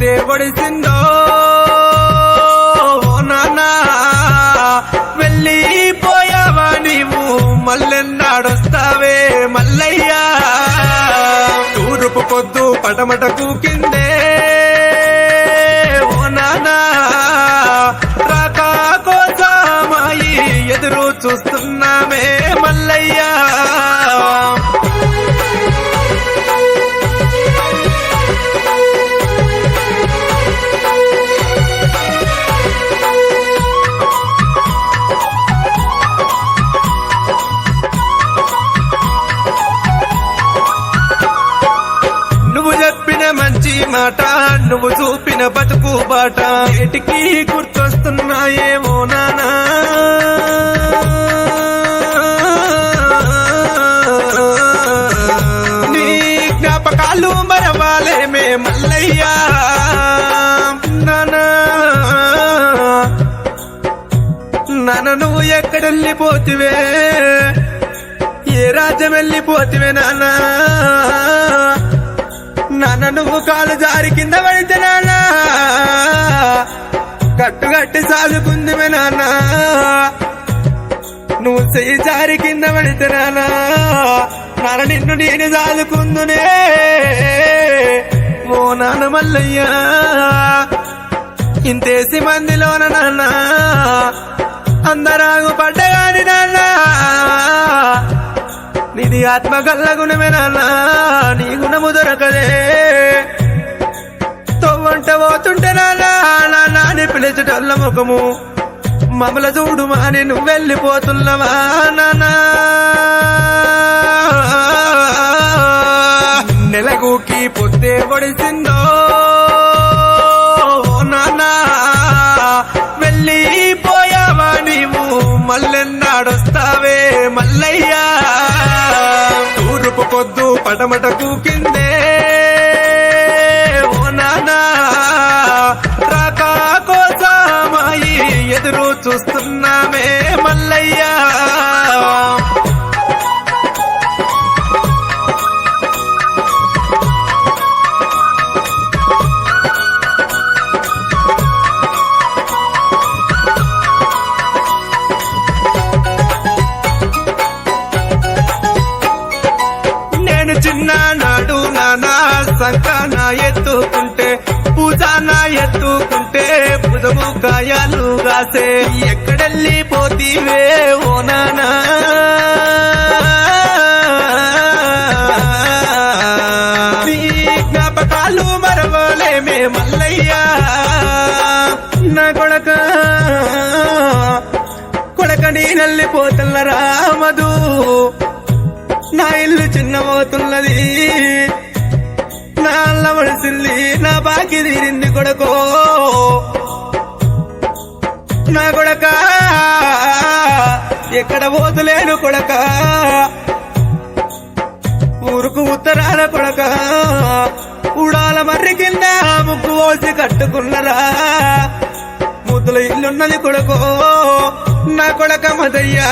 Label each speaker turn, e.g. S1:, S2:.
S1: పొద్దే పొడిసిందో నానా వెళ్ళిపోయావా నీవు మల్లెన్నాడొస్తావే మల్లయ్యా తూరుపు పొద్దు పటమట కూకిందే ఓ నానా రాకా కోసమాయి ఎదురు చూస్తున్నామే మల్లయ్యా మంచి మాట నువ్వు చూపిన బతుకు బాట ఏటికి గుర్తొస్తున్నాయేమో నానా నీ జ్ఞాపకాలు మరవాలేమే మల్లయ్యా నానా నాన్న నువ్వు ఎక్కడెళ్ళిపోతివే ఏ రాజ్యం వెళ్ళిపోతివే నానా నాన్న నువ్వు కాలు జారి కింద పడితే నాన్న కట్టుగట్టి సాదుకుందిమే నాన్న నువ్వు చెయ్యి జారి కింద పడితే నాన్న నిన్ను నేను సాదుకుందునే ఓ నాన్న మల్లయ్యా ఇంతేసి మందిలోన నాన్న అందరాగు పడ్డగాని నాన్న నీది ఆత్మ గల్ల గుణమే నాన్న నీ గుణము దొరకదే తొవ్వంట పోతుంటే నాని పిలిచటోళ్ళ ముఖము మమల చూడు మాని నువ్వు వెళ్ళిపోతున్నవా నానా నెలగుకి పొద్దే పొడిసిందో నానా వెళ్ళిపోయావా నీవు మల్లెన్నాడొస్తావే మల్లయ్యా తూరుపు పొద్దు పటమట కూకిందే ఓ నానా రాకా కోసమాయి ఎదురు చూస్తున్నామే మల్లయ్యా చిన్ననాడు నానా సంకాన ఎత్తుకుంటే పూజాన ఎత్తుకుంటే బుధము కాయాలు గాసే ఎక్కడెళ్ళిపోతీవే ఓ నానా నీ జ్ఞాపకాలు మరవలేమే మల్లయ్యా నా కొడక నేనెళ్ళిపోతున్న రామదు నా ఇల్లు చిన్నమవుతున్నది నా అల్ల మడిసిల్లి నా బాకి తీరింది కొడకో నా కొడక ఎక్కడ పోతులేను కొడక ఊరుకు ఉత్తరాల కొడక ఉడాల మర్రి కింద ముగ్గు పోసి కట్టుకున్నరా ముద్దుల ఇల్లున్నది కొడకో నా కొడక మదయ్యా